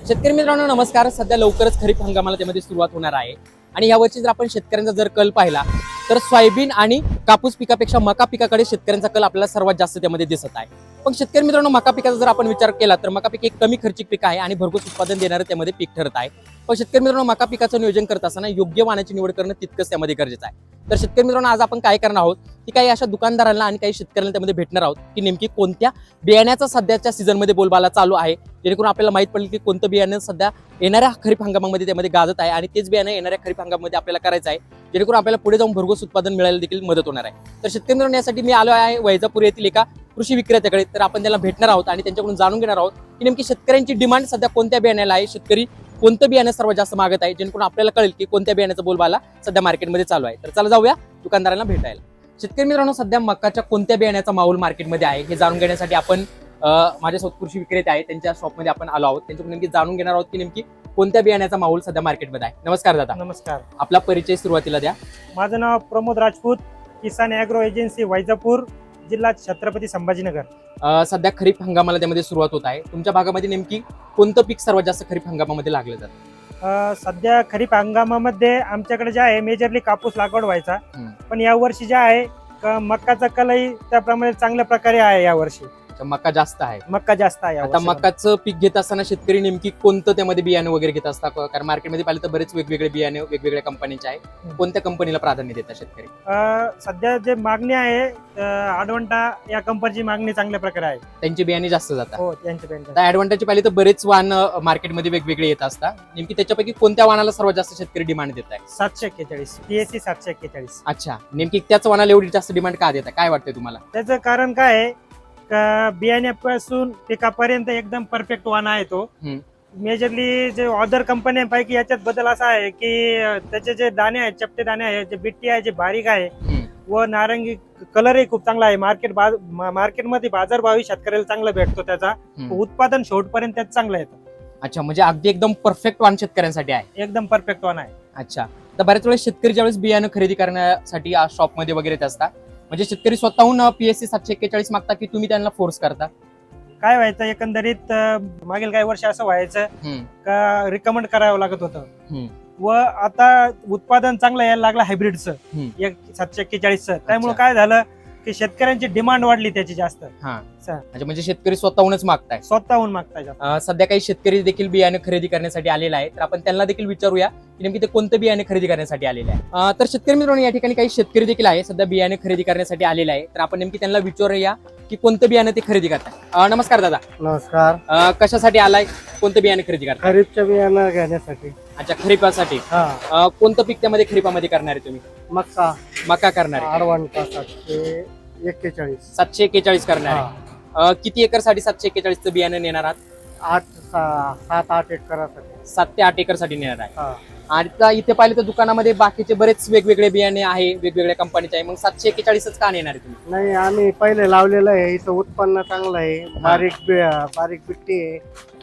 शेतकरी मित्रांनो नमस्कार. सध्या लवकरच खरीप हंगामाला त्यामध्ये सुरुवात होणार आहे आणि यावर्षी जर आपण शेतकऱ्यांचा जर कल पाहिला तर सोयाबीन आणि कापूस पिकापेक्षा मका पिकाकडे शेतकऱ्यांचा कल आपल्याला सर्वात जास्त त्यामध्ये दिसत आहे. पण शेतकरी मित्रांनो मका पिकाचा जर आपण विचार केला तर मका पीक एक कमी खर्चिक पीक आहे आणि भरघोस उत्पादन देणारं त्यामध्ये पीक ठरत आहे. पण शेतकरी मित्रांनो मका पिकाचं नियोजन करत असताना योग्य वाणाची निवड करणं तितकंच त्यामध्ये गरजेचं आहे. तर शेतकरी मित्रांनो आज आपण काय करणार आहोत की काही अशा दुकानदारांना आणि काही शेतकऱ्यांना त्यामध्ये भेटणार आहोत की नेमकी कोणत्या बियाण्याचा सध्याच्या सीझनमध्ये बोलबाला चालू आहे, जेणेकरून आपल्याला माहित पडेल की कोणतं बियाणं सध्या येणाऱ्या खरीप हंगामामध्ये त्यामध्ये गाजत आहे आणि तेच बियाणं येणाऱ्या खरीप हंगामामध्ये आपल्याला करायचं आहे, जेणेकरून आपल्याला पुढे जाऊन भरघोस उत्पादन मिळायला देखील मदत होणार आहे. तर शेतकरी मित्रांनो यासाठी मी आलो आहे वैजापूर येथील एका कृषी विक्रेत्याकडे. तर आपण त्याला भेटणार आहोत आणि त्यांच्याकडून जाणून घेणार आहोत की नेमकी शेतकऱ्यांची डिमांड सध्या कोणत्या बियाण्याला आहे, शेतकरी कोणतं बियाणं सर्वात जास्त मागत आहे, जेणेकरून आपल्याला कळेल की कोणत्या बियाण्याचा बोलबाला सध्या मार्केटमध्ये चालू आहे. तर चला जाऊया दुकानदारांना भेटायला. शेतकरी मित्रांनो सध्या मकाच्या कोणत्या बियाण्याचा माहोल मार्केटमध्ये आहे हे जाणून घेण्यासाठी आपण माझ्यासोबत कृषी विक्रेते आहे त्यांच्या शॉपमध्ये आपण आलो आहोत. त्यांच्याकडून नेमकी जाणून घेणार आहोत की नेमकी कोणत्या बियाण्याचा माहोल सध्या मार्केटमध्ये आहे. नमस्कार दादा. नमस्कार. आपला परिचय सुरुवातीला द्या. माझं नाव प्रमोद राजपूत, किसान ॲग्रो एजन्सी वैजापूर, जिल्हा छत्रपती संभाजीनगर. सध्या खरीप हंगामाला त्यामध्ये सुरुवात होत आहे. तुमच्या भागामध्ये नेमकी कोणतं पीक सर्वात जास्त खरीप हंगामामध्ये लागलं जातं? सध्या खरीप हंगामामध्ये आमच्याकडे जे आहे मेजरली कापूस लागवड व्हायचा, पण यावर्षी जे आहे मक्काचा कलही त्याप्रमाणे चांगल्या प्रकारे आहे. यावर्षी मका जास्त आहे. मक्का जास्त आहे. आता मकाचं पीक घेत असताना शेतकरी नेमकी कोणतं त्यामध्ये बियाणं वगैरे घेत असतात? कारण मार्केटमध्ये पाहिलं तर बरेच वेगवेगळे बियाणे वेगवेगळ्या कंपनीचे आहे. कोणत्या कंपनीला प्राधान्य देतात शेतकरी? सध्या जे मागणी आहे ॲडव्हान्टा या कंपनीची मागणी चांगल्या प्रकारे आहे. त्यांची बियाणे जास्त जातात. हो, त्यांची बियाणे. आता ॲडव्हान्टाची पाहिली तर बरेच वाहन मार्केटमध्ये वेगवेगळे येत असतात. नेमकी त्याच्यापैकी कोणत्या वाहनाला सर्वात जास्त शेतकरी डिमांड देत आहे? 741 PSC 741. अच्छा, नेमकी त्याच वाहनाला एवढी जास्त डिमांड का देतात, काय वाटतंय तुम्हाला? त्याचं कारण काय आहे का बियाण्यापासून पिकापर्यंत एकदम परफेक्ट वाणा आहे तो. मेजरली जे अदर कंपन्यांपैकी याच्यात बदल असा आहे की त्याचे जे दाणे आहेत, चपटे दाणे आहेत, जे बिट्टी आहे, जे बारीक आहे व नारंगी कलरही खूप चांगला आहे. मार्केटमध्ये बाजारभावी शेतकऱ्याला चांगला भेटतो. त्याचा उत्पादन शेवटपर्यंत त्यात चांगलं येतं. अच्छा, म्हणजे अगदी एकदम परफेक्ट वाहन शेतकऱ्यांसाठी आहे. एकदम परफेक्ट वाण आहे. अच्छा, तर बऱ्याच वेळेस शेतकरी ज्यावेळेस बियाणं खरेदी करण्यासाठी शॉपमध्ये वगैरे येत असतात, म्हणजे शेतकरी स्वतःहून PSC 741 मागता की तुम्ही त्यांना फोर्स करता? काय व्हायचं एकंदरीत मागील काही वर्ष असं व्हायचं का रिकमेंड करावं लागत होतं व आता उत्पादन चांगलं यायला लागलं हायब्रिडचं 741चं. त्यामुळे काय झालं की शेतकऱ्यांची डिमांड वाढली त्याची जास्त. म्हणजे शेतकरी स्वतःहूनच मागताय? स्वतःहून मागताय. सध्या काही शेतकरी देखील बियाणे खरेदी करण्यासाठी आलेला आहे, तर आपण त्यांना देखील विचारूया की नेमकी ते कोणतं बियाणे खरेदी करण्यासाठी आलेले आहे. तर शेतकरी मित्रांनो या ठिकाणी काही शेतकरी देखील आहे सध्या बियाणे खरेदी करण्यासाठी आलेले आहे, तर आपण नेमकी त्यांना विचारूया की कोणतं बियाणे ते खरेदी करताय. नमस्कार दादा. नमस्कार. कशासाठी आलाय, कोणतं बियाणे खरेदी करताय? खरीपच्या बियाणं घेण्यासाठी. अच्छा, खरीपासाठी. कोणतं पीक त्यामध्ये खरीपामध्ये करणार आहे तुम्ही? मका करणार आहे. ॲडव्हान्टा 741. 741 करणार आहे. किती एकर साठी 741चं बियाणं नेणार आहात? 7-8 एकरासाठी. 7 ते 8 एकर साठी नेणार आहे. आणि आता इथे पाहिलं तर दुकानामध्ये बाकीचे बरेच वेगवेगळे बियाणे आहे, वेगवेगळ्या कंपनीचे आहे, मग 741च का नेणार आहे तुम्ही? नाही, आम्ही पहिले लावलेलं आहे. इथं उत्पन्न चांगलं आहे. बारीक बिट्टी आहे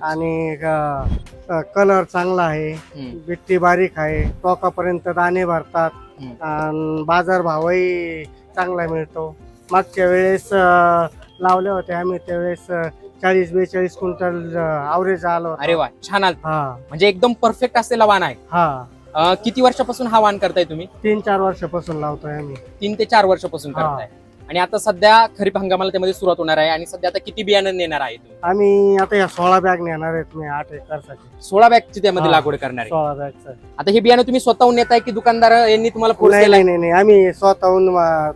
आणि कलर चांगला आहे. बिट्टी बारीक आहे. टोकापर्यंत दाणे भरतात आणि बाजारभावही चांगला मिळतो. मागच्या वेळेस लावले होते आम्ही, त्यावेळेस 40-42 क्विंटल ॲव्हरेज आलं. अरे वा, छान. म्हणजे एकदम परफेक्ट असलेला वाण आहे. किती वर्षापासून हा वाण करताय तुम्ही? 3-4 वर्षापासून लावतोय आम्ही. 3 ते 4 वर्षापासून करताय. आणि आता सध्या खरीप हंगामाला त्यामध्ये सुरुवात होणार आहे आणि सध्या आता किती बियाणं नेणार आहे तुम्ही? आम्ही आता या 16 बॅग नेणार आहेत मी 8 एकरसाठी. 16 बॅगची त्यामध्ये लागवड करणार आहे. 16 बॅगचं. आता हे बियाणं तुम्ही स्वतःहून नेताय की दुकानदार यांनी तुम्हाला फोर्स नाही केलाय? नाही, आम्ही स्वतःहून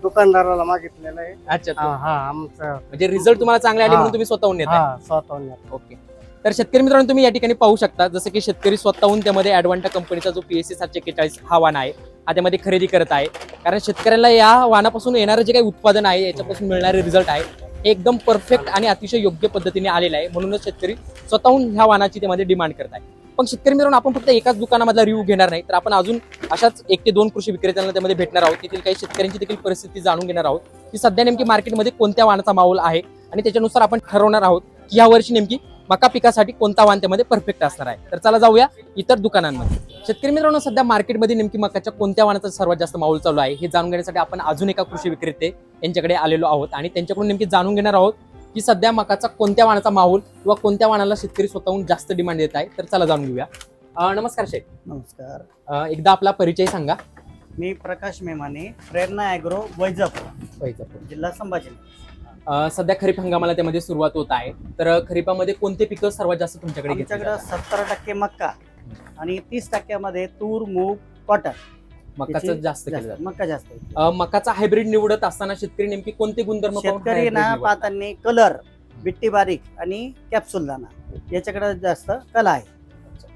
दुकानदाराला मागितलेलं आहे. अच्छा, आमचं म्हणजे रिझल्ट तुम्हाला चांगले आले म्हणून तुम्ही स्वतःहून नेताय? स्वतःहून. ओके. तर शेतकरी मित्रांनो तुम्ही या ठिकाणी पाहू शकता जसं की शेतकरी स्वतःहून त्यामध्ये ॲडव्हान्टा कंपनीचा जो PSC 741 हा वाण आहे हा त्यामध्ये खरेदी करत आहे. कारण शेतकऱ्याला या वाणापासून येणारं जे काही उत्पादन आहे याच्यापासून मिळणारे रिझल्ट आहे हे एकदम परफेक्ट आणि अतिशय योग्य पद्धतीने आलेलं आहे, म्हणूनच शेतकरी स्वतःहून ह्या वाणाची त्यामध्ये डिमांड करत आहे. पण शेतकरी मित्रांनो आपण फक्त एकाच दुकानामधला रिव्ह्यू घेणार नाही, तर आपण अजून अशाच 1 ते 2 कृषी विक्रेत्यांना त्यामध्ये भेटणार आहोत. तिथील काही शेतकऱ्यांची देखील परिस्थिती जाणून घेणार आहोत की सध्या नेमकी मार्केटमध्ये कोणत्या वाणाचा माहोल आहे आणि त्याच्यानुसार आपण ठरवणार आहोत की या वर्षी नेमकी मका पिकासाठी कोणता वाण त्यामध्ये परफेक्ट असणार आहे. तर चला जाऊया इतर दुकानांमध्ये. शेतकरी मित्रांनो सध्या मार्केटमध्ये नेमकी मकाच्या कोणत्या वाणाचा सर्वात जास्त माहोल चालू आहे हे जाणून घेण्यासाठी आपण अजून एका कृषी विक्रेते यांच्याकडे आलेलो आहोत आणि त्यांच्याकडून नेमकी जाणून घेणार आहोत की सध्या मकाचा कोणत्या वाणाचा माहोल किंवा कोणत्या वाणाला शेतकरी स्वतःहून जास्त डिमांड देत आहे. तर चला जाणून घेऊया. नमस्कार शेठ. नमस्कार. एकदा आपला परिचय सांगा. मी प्रकाश मेमाने, प्रेरणा ॲग्रो वैजापूर, जिल्हा संभाजीनगर. सध्या खरीप हंगामाला त्यामध्ये सुरुवात होत आहे. तर खरीपामध्ये कोणते पिकं सर्वात जास्त तुमच्याकडे घेतली आमच्याकडे जातात? 70% मक्का आणि 30% तूर, मूग, कॉटन. मकाचं जास्त केलं जातं. मक्का जास्त आहे. मकाचा हायब्रिड निवडत असताना शेतकरी नेमकी कोणते गुणधर्म पाहून शेतकरी hybrid ना निवडतात? पाहताना कलर, बिट्टी बारीक आणि कॅप्सूल दाना याच्याकडे जास्त कला आहे.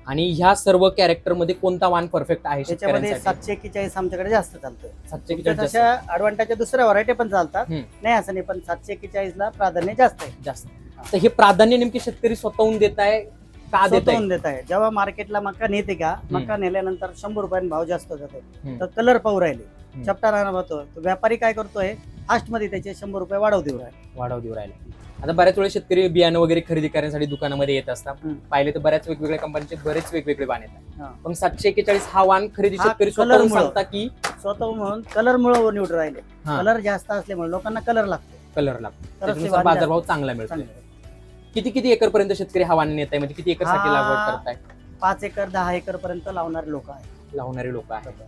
आणि ह्या सर्व कॅरेक्टर मध्ये कोणता वाण परफेक्ट आहे त्याच्यामध्ये शेतकऱ्यांसाठी? 741 आमच्याकडे जास्त चालतं. 741 जास्त. तशा ॲडव्हान्टेजच्या दुसऱ्या व्हरायटी पण चालतात, हम्म. नाही असं नाही, पण 741 ला प्राधान्य जास्त आहे. जास्त. तर हे प्राधान्य नेमके शेतकरी स्वतःहून देत आहे का देत आहे? स्वतःहून देत आहे. जेव्हा मार्केटला मका नेते का, मका नेल्यानंतर 100 रुपयांनी भाव जास्त जातो. हम्म. तर कलर पाहू राहिले, हम्म. चपटा राहणार होतो. तो व्यापारी काय करतोय, फास्ट मध्ये त्याचे 100 रुपये वाढव देऊ राहिले. वाढव देऊ राहिले. आता बऱ्याच वेळेस शेतकरी बियाणं वगैरे खरेदी करण्यासाठी दुकानामध्ये येत असतात. हम्म. पाहिले तर बऱ्याच वेगवेगळ्या कंपनीचे बरेच वेगवेगळे वाण येतात. हा. पण 741 हा वाण खरेदी हा शेतकरी colour स्वतःहून मुळे. सांगता की स्वतः म्हणून कलर मुळे निवडून राहिले. हा. कलर जास्त असल्यामुळे लोकांना कलर लागतो. कलर लागतो, तर त्याच्यानुसार बाजारभाव चांगला मिळतो. किती किती एकर पर्यंत शेतकरी हा वाण नेत आहे, म्हणजे किती एकर साठी हा. लागवड करताय? 5 एकर 10 एकर पर्यंत लावणारे लोक आहेत. लावणारे लोक आहेत.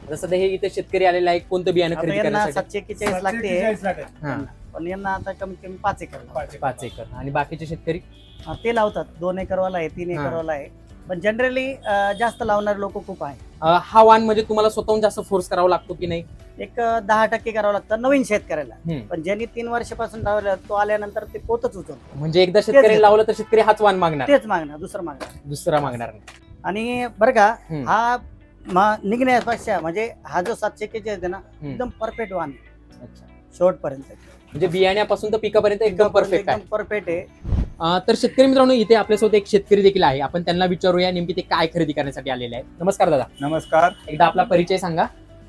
आता सध्या हे इथे शेतकरी आलेले आहे कोणतं बियाणं आता खरेदी यांना करण्यासाठी? 741 लागते, हा, पण यांना आता कमीत कमी 5 एकर लागते. 5 एकर. आणि बाकीचे शेतकरी ते लावतात. 2 एकर वाला आहे, 3 हा. एकर वाला आहे, पण जनरली जास्त लावणारे लोक खूप आहे. हा वाण म्हणजे तुम्हाला स्वतःहून जास्त फोर्स करावा लागतो की नाही? एक 10% करावं लागतं नवीन शेतकऱ्याला. हम्म. पण ज्यांनी 3 वर्षापासून लावलं, तो आल्यानंतर ते पोतच उचलतो. म्हणजे एकदा शेतकरी घेतो. लावलं तर शेतकरी हाच वाण मागणार, तेच मागणार, दुसरं मागणार. दुसरा मागणार नाही. आणि बरं का, हम्म. हा निघण्यापेक्षा म्हणजे हा जो 741 आहे ना, हम्म. एकदम परफेक्ट वाण अच्छा. शेवटपर्यंत. म्हणजे बियाण्यापासून तर पिकापर्यंत एकदम परफेक्ट आहे. एकदम परफेक्ट आहे. तर शेतकरी मित्रांनो, इथे आपल्यासोबत एक शेतकरी देखील आहे. आपण त्यांना विचारूया नेमकी ते काय खरेदी करण्यासाठी आलेले आहेत. नमस्कार दादा. नमस्कार. एकदा आपला परिचय सांगा.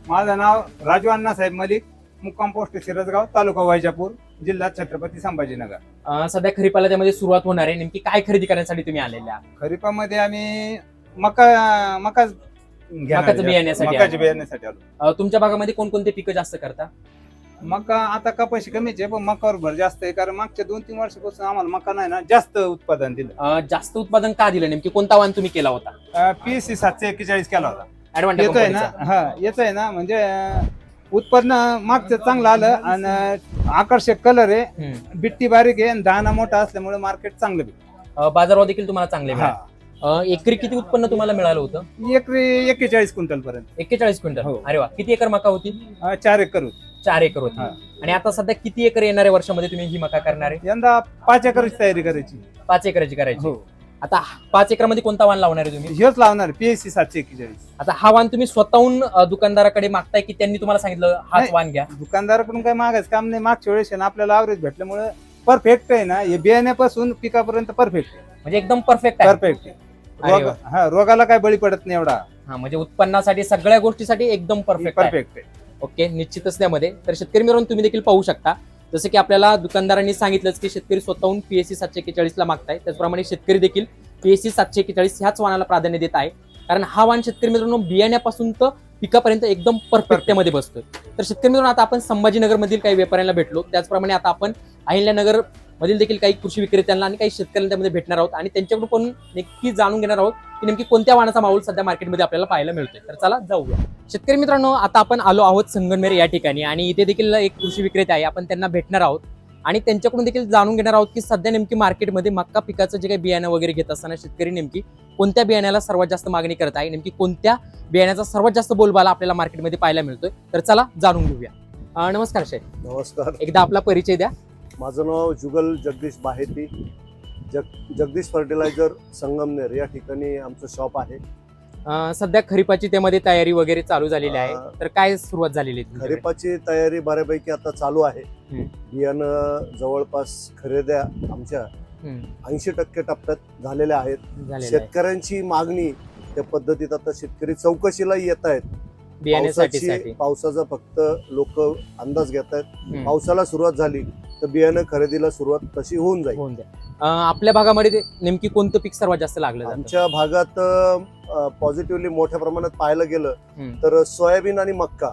माझं नाव राजू अण्णासाहेब मलिक, मुक्काम पोस्ट शिरसगाव, तालुका वैजापूर, जिल्हा छत्रपती संभाजीनगर. सध्या खरीपाला त्यामध्ये सुरुवात होणार आहे. नेमकी काय खरेदी करण्यासाठी तुम्ही आलेले आहात? खरीपामध्ये आम्ही मकाचं बियाण्यासाठी मकाच्या बियाण्यासाठी आलो. तुमच्या भागामध्ये कोणकोणते पिकं जास्त करता? मका आता कपाशी कमीच आहे, पण मकावर भर जास्त आहे, कारण मागच्या 2-3 वर्षापासून आम्हाला मका नाही ना जास्त उत्पादन दिलं. जास्त उत्पादन का दिलं? नेमकी कोणता वाण तुम्ही केला होता? PSC 741 केला होता. ऍडव्हान्टेज येतोय ना, हा येतोय ना, म्हणजे उत्पन्न मागचं चांगलं आलं आणि आकर्षक कलर आहे, बिट्टी बारीक आहे आणि दाना मोठा असल्यामुळे मार्केट चांगलं भेटतं. बाजारभाव देखील तुम्हाला चांगले हा. मिळाले. एकरी किती उत्पन्न तुम्हाला मिळालं होतं? एकरी 41 क्विंटल पर्यंत. 41 क्विंटल. हो. अरे वा. किती एकर मका होती? 4 एकर होती. 4 एकर होती. हा. आणि आता सध्या किती एकर येणाऱ्या वर्षामध्ये तुम्ही ही मका करणार आहे? यंदा 5 एकरची तयारी करायची. 5 एकराची करायची. हो, आता 5 एकरामध्ये कोणता वाण लावणार आहे तुम्ही? हेच लावणार PSC 741. आता हा वाण तुम्ही स्वतःहून दुकानदाराकडे मागताय की त्यांनी तुम्हाला सांगितलं हाच नाही. वाण घ्या? दुकानदाराकडून काय मागायचं काम नाही. मागच्या वेळेस आहे ना आपल्याला ॲव्हरेज भेटल्यामुळे परफेक्ट आहे ना, हे बियाण्यापासून पिकापर्यंत परफेक्ट आहे. म्हणजे एकदम परफेक्ट आहे. परफेक्ट आहे. अरे वा. रोगाला काय बळी पडत नाही एवढा. हा, म्हणजे उत्पन्नासाठी सगळ्या गोष्टीसाठी एकदम परफेक्ट आहे. परफेक्ट आहे. ओके, निश्चितच त्यामध्ये. तर शेतकरी मित्रांनो, तुम्ही देखील पाहू शकता, जसं की आपल्याला दुकानदारांनी सांगितलंच की शेतकरी स्वतःहून PSC 741 ला मागताय, त्याचप्रमाणे शेतकरी देखील PSC 741 ह्याच वाणाला प्राधान्य देत आहे. कारण हा वाण शेतकरी मित्रांनो बियाण्यापासून तर पिकापर्यंत एकदम परफेक्ट मध्ये बसतोय. तर शेतकरी मित्रांनो, आता आपण संभाजीनगर मधील काही व्यापाऱ्यांना भेटलो, त्याचप्रमाणे आता आपण अहिल्यानगर मधील देखील काही कृषी विक्रेत्यांना आणि काही शेतकऱ्यांना त्यामध्ये भेटणार आहोत आणि त्यांच्याकडून पण नक्की जाणून घेणार आहोत की नेमकी कोणत्या वाणाचा माहोल सध्या मार्केटमध्ये आपल्याला पाहायला मिळतोय. तर चला जाऊया. शेतकरी मित्रांनो, आता आपण आलो आहोत संगमनेर या ठिकाणी आणि इथे देखील एक कृषी विक्रेते आहे. आपण त्यांना भेटणार आहोत आणि त्यांच्याकडून देखील जाणून घेणार आहोत की सध्या नेमकी मार्केटमध्ये मक्का पिकाचं जे काही बियाणं वगैरे घेत असताना शेतकरी नेमकी कोणत्या बियाण्याला सर्वात जास्त मागणी करत आहे, नेमकी कोणत्या बियाण्याचा सर्वात जास्त बोलबाला आपल्याला मार्केटमध्ये पाहायला मिळतोय. तर चला जाणून घेऊया. नमस्कार शेठ. नमस्कार. एकदा आपला परिचय द्या. माझं नाव जुगल जगदीश बाहेती. जगदीश फर्टिलायझर संगमनेर या ठिकाणी आमचं शॉप आहे. सध्या खरीपाची त्यामध्ये तयारी वगैरे चालू झालेली आहे. तर काय सुरुवात झालेली आहे तुमच्याकडे? खरीपाची तयारी बऱ्यापैकी आता चालू आहे. हम्म. बियाणं जवळपास खरेद्या आमच्या 80% टप्प्यात झालेल्या आहेत. झालेलं आहे. शेतकऱ्यांची मागणी त्या पद्धतीत आता शेतकरी चौकशीला येत आहेत. बियाण्यासाठी पावसाचा फक्त लोक अंदाज घेत आहेत. हम्म. पावसाला सुरुवात झाली तर बियाणं खरेदीला सुरुवात तशी होऊन जाईल. होऊन द्या. आपल्या भागामध्ये नेमकी कोणतं पीक सर्वात जास्त लागलं जातं? आमच्या भागात पॉझिटिव्हली मोठ्या प्रमाणात पाहायला गेलं हम्म. तर सोयाबीन आणि मक्का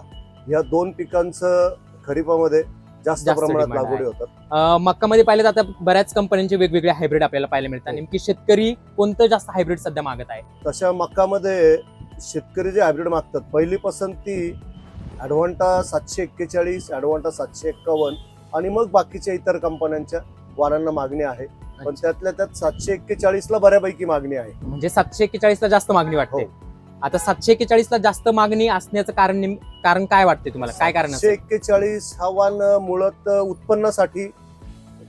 या 2 पिकांचं खरीपामध्ये जास्त जास्त प्रमाणात demand लागवडी आहे. होतात. मक्कामध्ये पाहिलं तर आता बऱ्याच कंपन्यांचे वेगवेगळे हायब्रिड आपल्याला पाहायला मिळतात. हो. नेमकी शेतकरी कोणतं जास्त हायब्रिड सध्या मागत आहे? तशा मक्कामध्ये शेतकरी जे हायब्रिड मागतात पहिली पसंती ॲडव्हान्टा 741, ॲडव्हान्टा 751 आणि मग बाकीच्या इतर कंपन्यांच्या वारांना मागणी आहे. पण त्यातल्या त्यात 741 ला बऱ्यापैकी मागणी आहे. म्हणजे 741 ला जास्त मागणी वाटते. हो. आता 741 ला जास्त मागणी असण्याचं कारण काय वाटते तुम्हाला? काय कारण असेल? 741 हा वाण मुळात उत्पन्नासाठी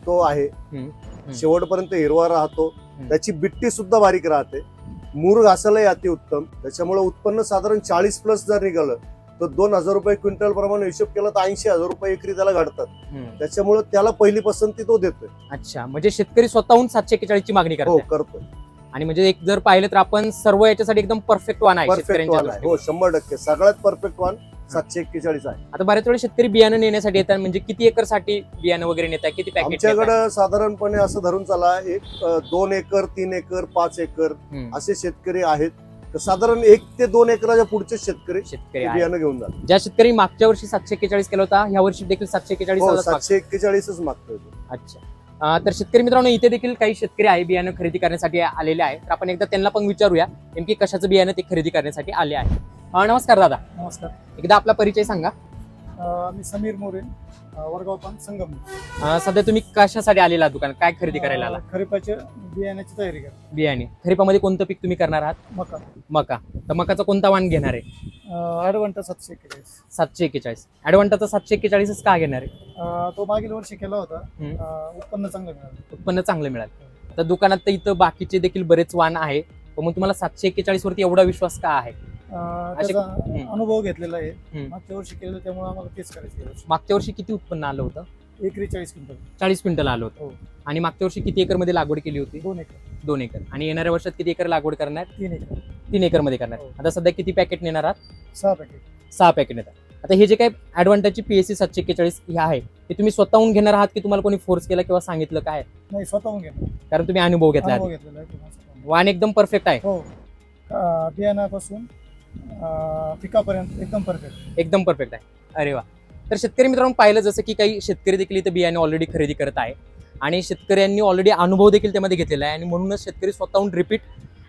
तो आहे. शेवटपर्यंत हिरवा राहतो. त्याची बिट्टी सुद्धा बारीक राहते. मूर घासायलाही अति उत्तम. त्याच्यामुळे उत्पन्न साधारण 40+ जर निघालं तर 2,000 रुपये क्विंटल प्रमाणे हिशोब केला तर 80,000 रुपये एकरी त्याला घडतात. त्याच्यामुळे त्याला पहिली पसंती तो देतोय. अच्छा, म्हणजे शेतकरी स्वतःहून 741 ची मागणी हो, करतो. करतोय. आणि म्हणजे एक जर पाहिलं तर आपण सर्व याच्यासाठी एकदम परफेक्ट वाण आहे परफेक्ट शेतकऱ्यांच्या वाण आहे. दृष्टीने. हो, 100% सगळ्यात परफेक्ट वाण 741 आहे. आता बऱ्याच वेळा शेतकरी बियाणं नेण्यासाठी येतात, म्हणजे किती एकर साठी बियाणं वगैरे नेतात, किती पॅकेट? आमच्याकडे साधारणपणे असं धरून चला 2 एकर, 3 एकर, 5 एकर असे शेतकरी आहेत. तर साधारण 1 ते 2 एकराच्या पुढचे शेतकरी आहे. बियाणं घेऊन जातात. ज्या शेतकरी मागच्या वर्षी 741 केला होता, ह्या वर्षी देखील 741 हो, च मागतात. 741च मागतोय तो. अच्छा. तर शेतकरी मित्रांनो, इथे देखील काही शेतकरी आहे बियाणं खरेदी करण्यासाठी आलेले आहे. तर आपण एकदा त्यांना पण विचारूया नेमकी कशाचं बियाणं ते खरेदी करण्यासाठी आले आहे. नमस्कार दादा, नमस्कार. एकदा आपला परिचय सांगा. मी समीर मोरे, वडगाव पान संगम. सध्या तुम्ही कशासाठी आलेला दुकान, काय खरेदी करायला आला? खरीपाच्या बियाण्याची तयारी कर. बियाणे खरीपामध्ये कोणतं पीक तुम्ही करणार आहात? मका. मका. तर मकाचा कोणता वाण घेणार आहे? ॲडव्हान्टा 741. 741. ॲडव्हान्टाचा 741च का घेणार आहे? तो मागील वर्षी केला होता. उत्पन्न चांगलं मिळालं. उत्पन्न चांगलं मिळालं. तर दुकानात तर इथं बाकीचे देखील बरेच वाण आहे, पण मग तुम्हाला 741 वरती एवढा विश्वास का आहे? त्याचा अनुभव घेतलेला आहे. मागच्या वर्षी केलं त्यामुळे आम्हाला तेच करायचं. मागच्या वर्षी किती उत्पन्न आलं होतं? एकरी 40 क्विंटल. 40 क्विंटल आलं होतं. हो. आणि मागच्या वर्षी किती एकर मध्ये लागवड केली होती? 2 एकर. 2 एकर. आणि येणाऱ्या वर्षात किती एकर लागवड करणार? 3 एकर. 3 एकर मध्ये करणार. हो. आता सध्या किती पॅकेट नेणार आहात? 6 पॅकेट. 6 पॅकेट येतात. आता हे जे काही ॲडव्हान्टाची PSC 741 हे आहे, ते तुम्ही स्वतःहून घेणार आहात की तुम्हाला कोणी फोर्स केला किंवा सांगितलं काय? नाही, स्वतःहून घेतलं. कारण तुम्ही अनुभव घेतला अनुभव आहे. घेतलेला आहे स्वतःहून. वाण एकदम परफेक्ट आहे. हो. बियाणापासून पिकापर्यंत एकदम परफेक्ट. एकदम परफेक्ट आहे. अरे वा. तर शेतकरी मित्रांनो, पाहिलं जसं की काही शेतकरी देखील इथे बियाणे ऑलरेडी खरेदी करत आहे आणि शेतकऱ्यांनी ऑलरेडी अनुभव देखील त्यामध्ये घेतलेला आहे आणि म्हणूनच शेतकरी स्वतःहून रिपीट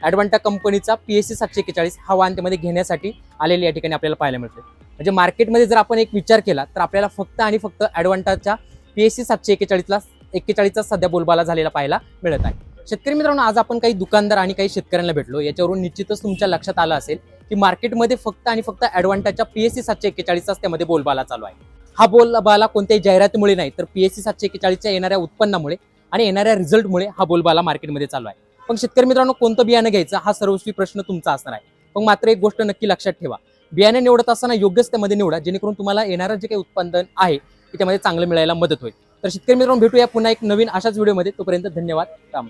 ॲडव्हान्टा कंपनीचा PSC 741 हा वाण त्यामध्ये घेण्यासाठी आलेले या ठिकाणी आपल्याला पाहायला मिळते. म्हणजे मार्केटमध्ये जर आपण एक विचार केला तर आपल्याला फक्त आणि फक्त ॲडव्हान्टाच्या PSC 741चा सध्या बोलबाला झालेला पाहायला मिळत आहे. शेतकरी मित्रांनो, आज आपण काही दुकानदार आणि काही शेतकऱ्यांना भेटलो. याच्यावरून निश्चितच तुमच्या लक्षात आलं असेल की मार्केटमध्ये फक्त आणि फक्त ॲडव्हान्टाच्या PSC 741चाच त्यामध्ये बोलबाला चालू आहे. हा बोलबाला कोणत्याही जाहिरातीमुळे नाही, तर PSC 741च्या येणाऱ्या उत्पन्नामुळे आणि येणाऱ्या रिझल्टमुळे हा बोलबाला मार्केटमध्ये चालू आहे. पण शेतकरी मित्रांनो, कोणतं बियाणं घ्यायचं हा सर्वस्वी प्रश्न तुमचा असणार आहे. पण मात्र एक गोष्ट नक्की लक्षात ठेवा, बियाणे निवडत असताना योग्यच त्यामध्ये निवडा, जेणेकरून तुम्हाला येणारं जे काही उत्पादन आहे ते त्यामध्ये चांगलं मिळायला मदत होईल. तर शेतकरी मित्रांनो, भेटूया पुन्हा एक नवीन अशाच व्हिडिओमध्ये. तोपर्यंत धन्यवाद. राम.